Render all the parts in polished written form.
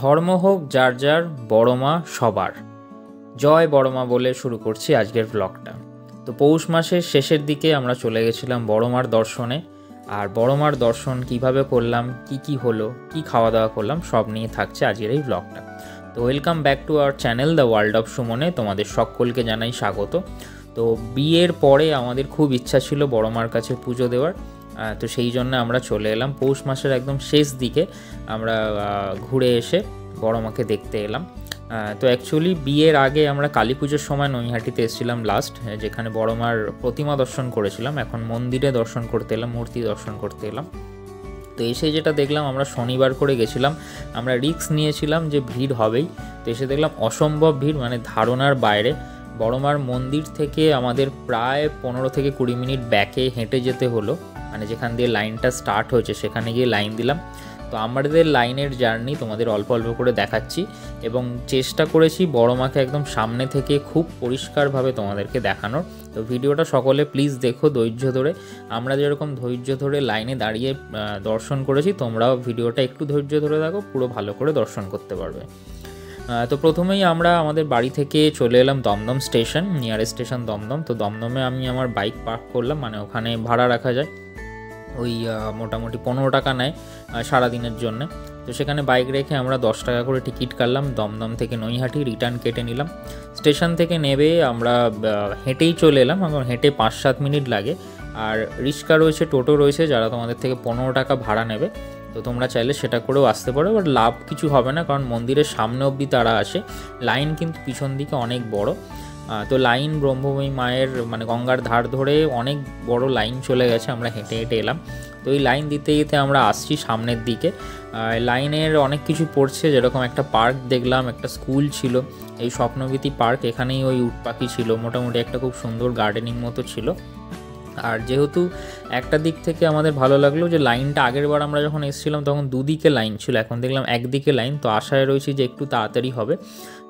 ধর্ম হোক যার যার, বড় মা সবার। জয় বড় মা বলে শুরু করছি আজকের ব্লগটা। তো পৌষ মাসের শেষের দিকে আমরা চলে গেছিলাম বড় মার দর্শনে। আর বড় মার দর্শন কিভাবে করলাম, কি হলো, কি খাওয়া দাওয়া করলাম, সব নিয়ে থাকছে আজকের এই ব্লগটা। তো welcome back to our channel the world of সুমনে। তোমাদের সকলকে জানাই স্বাগত। তো বিয়ের পরে আমাদের খুব ইচ্ছা ছিল বড় মার কাছে পুজো দেওয়ার। তো সেই জন্য আমরা চলে এলাম পৌষ মাসের একদম শেষ দিকে। আমরা ঘুরে এসে বড় মাকে দেখতে এলাম। তো অ্যাকচুয়ালি বিয়ের আগে আমরা কালী পুজোর সময় নৈহাটিতে এসেছিলাম লাস্ট, যেখানে বড় মার প্রতিমা দর্শন করেছিলাম। এখন মন্দিরে দর্শন করতে এলাম, মূর্তি দর্শন করতে এলাম। তো এসে যেটা দেখলাম, আমরা শনিবার করে গেছিলাম, আমরা রিস্ক নিয়েছিলাম যে ভিড় হবেই। তো এসে দেখলাম অসম্ভব ভিড়, মানে ধারণার বাইরে। বড় মার মন্দির থেকে আমাদের প্রায় 15 থেকে 20 মিনিট ব্যাকে হেঁটে যেতে হলো, মানে যেখান দিয়ে লাইনটা স্টার্ট হয়েছে সেখানে গিয়ে লাইন দিলাম। তো আমাদের লাইনের জার্নি তোমাদের অল্প অল্প করে দেখাচ্ছি এবং চেষ্টা করেছি বড় মাকে একদম সামনে থেকে খুব পরিষ্কারভাবে তোমাদেরকে দেখানোর। তো ভিডিওটা সকলে প্লিজ দেখো ধৈর্য ধরে। আমরা যেরকম ধৈর্য ধরে লাইনে দাঁড়িয়ে দর্শন করেছি, তোমরাও ভিডিওটা একটু ধৈর্য ধরে দেখো, পুরো ভালো করে দর্শন করতে পারবে। তো প্রথমেই আমরা আমাদের বাড়ি থেকে চলে এলাম Dumdum station, nearest station Dumdum. তো দমদমে আমি আমার বাইক পার্ক করলাম, মানে ওখানে ভাড়া রাখা যায়, ওই মোটামুটি 15 টাকা নেয় সারাদিনের জন্য। তো সেখানে বাইক রেখে আমরা 10 টাকা করে টিকিট কাটলাম। দমদম থেকে নৈহাটি রিটার্ন কেটে নিলাম। স্টেশন থেকে নেবে আমরা হেঁটেই চলে এলাম, এখন হেঁটে 5-7 মিনিট লাগে। আর রিক্সা রয়েছে, টোটো রয়েছে, যারা তোমাদের থেকে 15 টাকা ভাড়া নেবে। তো তোমরা চাইলে সেটা করেও আসতে পারো, বাট লাভ কিছু হবে না, কারণ মন্দিরের সামনে অবধি তারা আসে। লাইন কিন্তু পিছন দিকে অনেক বড়। তো লাইন ব্রহ্মময়ী মায়ের, মানে গঙ্গার ধার ধরে অনেক বড় লাইন চলে গেছে। আমরা হেঁটে হেঁটে এলাম। তো এই লাইন দিতে দিতে আমরা আসছি সামনের দিকে। লাইনের অনেক কিছু পড়ছে, যেরকম একটা পার্ক দেখলাম, একটা স্কুল ছিল, এই স্বপ্নবীতি পার্ক। এখানেই ওই উট পাখি ছিল, মোটামুটি একটা খুব সুন্দর গার্ডেনিং মতো ছিল। আর যেহেতু একটা দিক থেকে আমাদের ভালো লাগলো যে লাইনটা আগের বার আমরা যখন এসেছিলাম তখন দুদিকে লাইন ছিল, এখন দেখলাম একদিকে লাইন। তো আশায় রয়েছি যে একটু তাড়াতাড়ি হবে।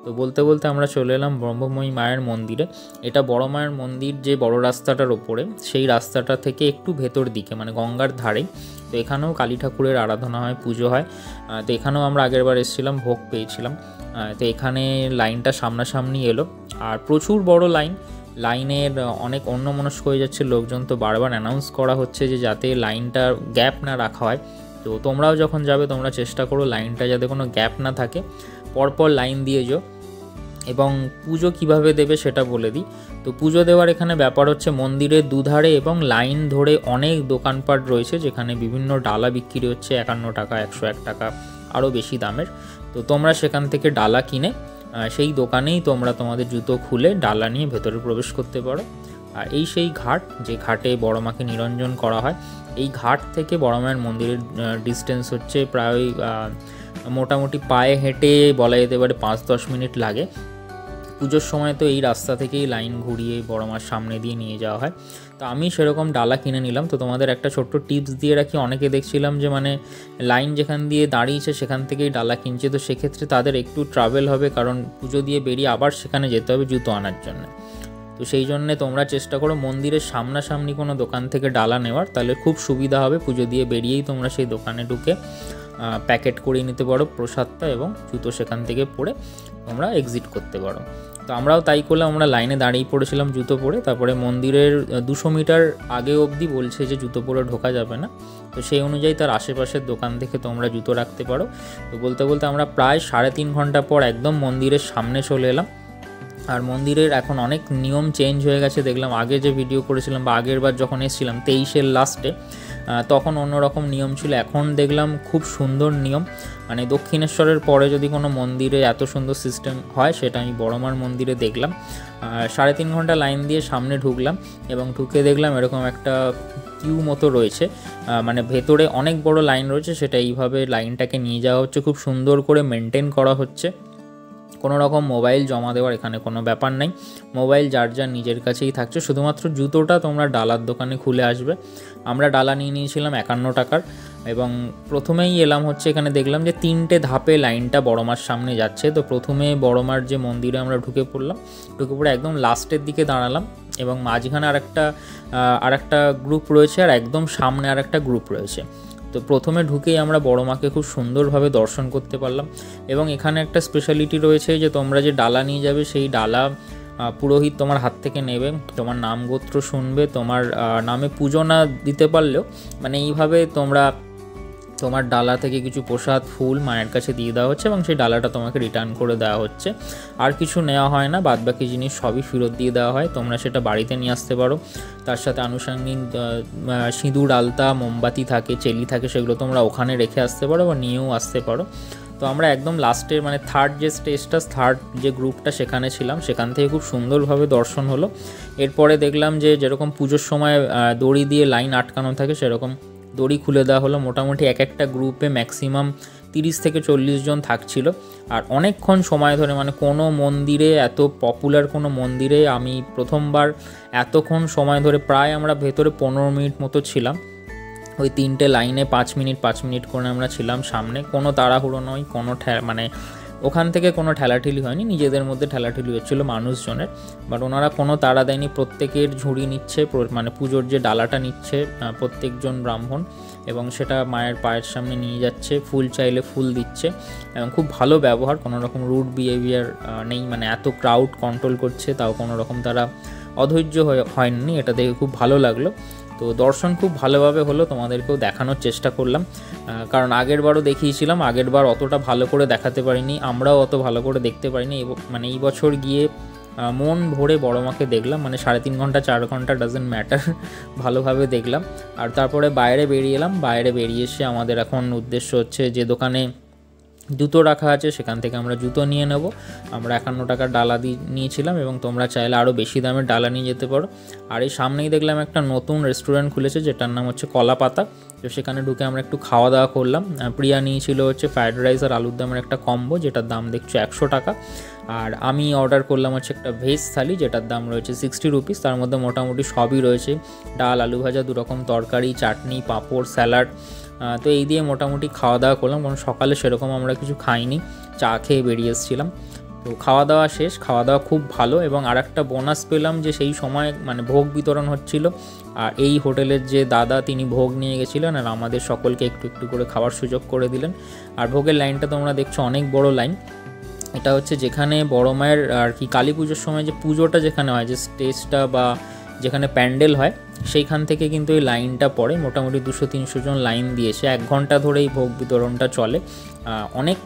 তো বলতে বলতে আমরা চলে এলাম ব্রহ্মময়ী মায়ের মন্দিরে। এটা বড় মায়ের মন্দির যে বড় রাস্তাটার ওপরে, সেই রাস্তাটা থেকে একটু ভেতর দিকে, মানে গঙ্গার ধারেই। তো এখানেও কালী ঠাকুরের আরাধনা হয়, পুজো হয়। তো এখানেও আমরা আগের বার এসেছিলাম, ভোগ পেয়েছিলাম। তো এখানে লাইনটা সামনাসামনি এলো, আর প্রচুর বড় লাইনের অনেক অন্যমনস্ক হয়ে যাচ্ছে লোকজন। তো বারবার অ্যানাউন্স করা হচ্ছে যে যাতে লাইনটার গ্যাপ না রাখা হয়। তো তোমরাও যখন যাবে তোমরা চেষ্টা করো লাইনটা যাতে কোনো গ্যাপ না থাকে, পরপর লাইন দিয়ে যাও। এবং পুজো কিভাবে দেবে সেটা বলে দিই। তো পুজো দেওয়ার এখানে ব্যাপার হচ্ছে, মন্দিরের দুধারে এবং লাইন ধরে অনেক দোকানপাট রয়েছে, যেখানে বিভিন্ন ডালা বিক্রি হচ্ছে 51 টাকা, 101 টাকা, আরও বেশি দামের। তো তোমরা সেখান থেকে ডালা কিনে সেই দোকানেই তোমরা তোমাদের জুতো খুলে ডালা নিয়ে ভেতরে প্রবেশ করতে পারো। আর এই সেই ঘাট, যে ঘাটে বড় মাকে নিরঞ্জন করা হয়। এই ঘাট থেকে বড় মায়ের মন্দিরের ডিস্টেন্স হচ্ছে প্রায় মোটামুটি পায়ে হেঁটে বলা যেতে পারে 5-10 মিনিট লাগে। পুজোর সময় তো এই রাস্তা থেকেই লাইন ঘুরিয়ে বড় মার সামনে দিয়ে নিয়ে যাওয়া হয়। তো আমি সেরকম ডালা কিনে নিলাম। তো তোমাদের একটা ছোট্ট টিপস দিয়ে রাখি, অনেকে দেখছিলাম যে মানে লাইন যেখান দিয়ে দাঁড়িয়েছে সেখান থেকেই ডালা কিনছে। তো সেক্ষেত্রে তাদের একটু ট্রাভেল হবে, কারণ পুজো দিয়ে বেরিয়ে আবার সেখানে যেতে হবে জুতো আনার জন্য। তো সেই জন্যে তোমরা চেষ্টা করো মন্দিরের সামনাসামনি কোনো দোকান থেকে ডালা নেওয়ার, তাহলে খুব সুবিধা হবে। পুজো দিয়ে বেরিয়েই তোমরা সেই দোকানে ঢুকে প্যাকেট করে নিতে পারো প্রসাদটা, এবং জুতো সেখান থেকে পরে তোমরা এক্সিট করতে পারো। তো আমরাও তাই করলাম, আমরা লাইনে দাঁড়িয়ে পড়েছিলাম জুতো পরে। তারপরে মন্দিরের 200 মিটার আগে অবধি বলছে যে জুতো পরে ঢোকা যাবে না। তো সেই অনুযায়ী তার আশেপাশের দোকান থেকে তোমরা জুতো রাখতে পারো। তো বলতে বলতে আমরা প্রায় 3.5 ঘন্টা পর একদম মন্দিরের সামনে চলে এলাম। আর মন্দিরের এখন অনেক নিয়ম চেঞ্জ হয়ে গেছে দেখলাম। আগে যে ভিডিও করেছিলাম বা আগের বার যখন এসেছিলাম 23-এর লাস্টে, তখন অন্যরকম নিয়ম ছিল। এখন দেখলাম খুব সুন্দর নিয়ম, মানে দক্ষিণেশ্বরের পরে যদি কোনো মন্দিরে এত সুন্দর সিস্টেম হয়, সেটা আমি বড় মার মন্দিরে দেখলাম। 3.5 ঘন্টা লাইন দিয়ে সামনে ঢুকলাম, এবং ঢুকে দেখলাম এরকম একটা কিউ মতো রয়েছে, মানে ভেতরে অনেক বড় লাইন রয়েছে। সেটা এইভাবে লাইনটাকে নিয়ে যাওয়া হচ্ছে, খুব সুন্দর করে মেনটেন করা হচ্ছে। কোনো রকম মোবাইল জমা দেওয়ার এখানে কোনো ব্যাপার নেই, মোবাইল যার যার নিজের কাছেই থাকছে। শুধুমাত্র জুতোটা তোমরা ডালার দোকানে খুলে আসবে। আমরা ডালা নিয়ে নিয়েছিলাম 51 টাকার। এবং প্রথমেই এলাম হচ্ছে, এখানে দেখলাম যে 3টে ধাপে লাইনটা বড় মার সামনে যাচ্ছে। তো প্রথমে বড় মার যে মন্দিরে আমরা ঢুকে পড়ে একদম লাস্টের দিকে দাঁড়ালাম, এবং মাঝখানে আরেকটা গ্রুপ রয়েছে, আর একদম সামনে আরেকটা গ্রুপ রয়েছে। তো তো প্রথমে ঢুকেই আমরা বড় মাকে খুব সুন্দরভাবে দর্শন করতে পারলাম। এবং এখানে একটা স্পেশালিটি রয়েছে যে তোমরা যে ডালা নিয়ে যাবে সেই ডালা পুরোহিত তোমার হাত থেকে নেবে, তোমার নাম গোত্র শুনবে, তোমার নামে পুজো না দিতে পারলেও মানে এইভাবে তোমার ডালা থেকে কিছু প্রসাদ ফুল মায়ের কাছে দিয়ে দেওয়া হচ্ছে এবং সেই ডালাটা তোমাকে রিটার্ন করে দেওয়া হচ্ছে। আর কিছু নেওয়া হয় না, বাদবাকি জিনিস সবই ফেরত দিয়ে দেওয়া হয়। তোমরা সেটা বাড়িতে নিয়ে আসতে পারো। তার সাথে আনুষঙ্গিক সিঁদুর, আলতা, মোমবাতি থাকে, চেলি থাকে, সেগুলো তোমরা ওখানে রেখে আসতে পারো বা নিয়েও আসতে পারো। তো আমরা একদম লাস্টের মানে থার্ড যে গ্রুপটা সেখানে ছিলাম, সেখান থেকে খুব সুন্দরভাবে দর্শন হলো। এরপরে দেখলাম যে যেরকম পুজোর সময় দড়ি দিয়ে লাইন আটকানো থাকে সেরকম দড়ি খুলে দেওয়া হলো। মোটামুটি একটা গ্রুপে ম্যাক্সিমাম 30 থেকে 40 জন থাকছিল। আর অনেকক্ষণ সময় ধরে মানে কোনো মন্দিরে, এত পপুলার কোনো মন্দিরে আমি প্রথমবার এতক্ষণ সময় ধরে, প্রায় আমরা ভেতরে 15 মিনিট মতো ছিলাম। ওই 3টে লাইনে 5 মিনিট করে আমরা ছিলাম সামনে। কোনো তাড়াহুড়ো নয়, কোনো মানে ওখান থেকে কোনো ঠেলাঠেলি হয়নি, নিজেদের মধ্যে ঠেলাঠেলি হচ্ছিলো মানুষজনের, বাট ওনারা কোনো তাড়া দেয়নি। প্রত্যেকের ঝুড়ি নিচ্ছে, মানে পুজোর যে ডালাটা নিচ্ছে প্রত্যেকজন ব্রাহ্মণ, এবং সেটা মায়ের পায়ের সামনে নিয়ে যাচ্ছে, ফুল চাইলে ফুল দিচ্ছে এবং খুব ভালো ব্যবহার, কোনো রকম রুড বিহেভিয়ার নেই। মানে এত ক্রাউড কন্ট্রোল করছে, তাও কোনো রকম তারা অধৈর্য হয়নি, এটা দেখে খুব ভালো লাগলো। তো দর্শন খুব ভালোভাবে হলো, তোমাদেরকেও দেখানোর চেষ্টা করলাম, কারণ আগের বারও দেখিয়েছিলাম, আগের বার অতটা ভালো করে দেখাতে পারিনি, আমরাও অত ভালো করে দেখতে পারিনি। মানে এই বছর গিয়ে মন ভরে বড় মাকে দেখলাম, মানে 3.5 ঘন্টা 4 ঘন্টা ডাজেন্ট ম্যাটার, ভালোভাবে দেখলাম। আর তারপরে বাইরে বেরিয়ে এলাম। বাইরে বেরিয়ে এসে আমাদের এখন উদ্দেশ্য হচ্ছে যে দোকানে জুতো রাখা আছে সেখান থেকে আমরা জুতো নিয়ে নেব। আমরা 51 টাকার ডালা নিয়েছিলাম এবং তোমরা চাইলে আরও বেশি দামের ডালা নিয়ে যেতে পারো। আর এই সামনেই দেখলাম একটা নতুন রেস্টুরেন্ট খুলেছে যেটার নাম হচ্ছে কলাপাতা। তো সেখানে ঢুকে আমরা একটু খাওয়া দাওয়া করলাম। প্রিয়া নিয়েছিল হচ্ছে ফ্রাইড রাইস আর আলুর দমের একটা কম্বো, যেটার দাম দেখছো 100 টাকা। আর আমি অর্ডার করলাম হচ্ছে একটা ভেজ থালি, যেটার দাম রয়েছে 60 রুপিস। তার মধ্যে মোটামুটি সবই রয়েছে, ডাল, আলু ভাজা, 2 রকম তরকারি, চাটনি, পাঁপড়, স্যালাড। তো এই দিয়ে মোটামুটি খাওয়া দাওয়া করলাম, কারণ সকালে সেরকম আমরা কিছু খাইনি, চা খেয়ে বেরিয়ে এসেছিলাম। তো খাওয়া দাওয়া শেষ, খাওয়া দাওয়া খুব ভালো। এবং আর একটা বোনাস পেলাম যে সেই সময় মানে ভোগ বিতরণ হচ্ছিল, আর এই হোটেলের যে দাদা তিনি ভোগ নিয়ে গেছিলেন আর আমাদের সকলকে একটু একটু করে খাওয়ার সুযোগ করে দিলেন। আর ভোগের লাইনটা তোমরা দেখছো, অনেক বড় লাইন। এটা হচ্ছে যেখানে বড় মায়ের আর কি কালী পুজোর সময় যে পুজোটা যেখানে হয়, যে স্টেজটা বা যেখানে প্যান্ডেল হয়, সেইখান থেকে কিন্তু এই লাইনটা পড়ে। মোটামুটি 200-300 জন লাইন দিয়েছে, 1 ঘন্টা ধরে এই ভোগ বিতরণটা চলে। অনেক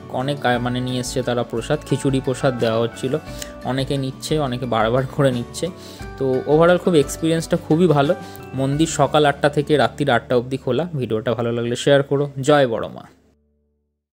মানে নিয়ে এসছে তারা প্রসাদ, খিচুড়ি প্রসাদ দেওয়া হচ্ছিলো, অনেকে নিচ্ছে, অনেকে বারবার করে নিচ্ছে। তো ওভারঅল খুব এক্সপিরিয়েন্সটা খুবই ভালো। মন্দির সকাল 8টা থেকে রাত্রির 8টা অবধি খোলা। ভিডিওটা ভালো লাগলে শেয়ার করো। জয় বড় মা।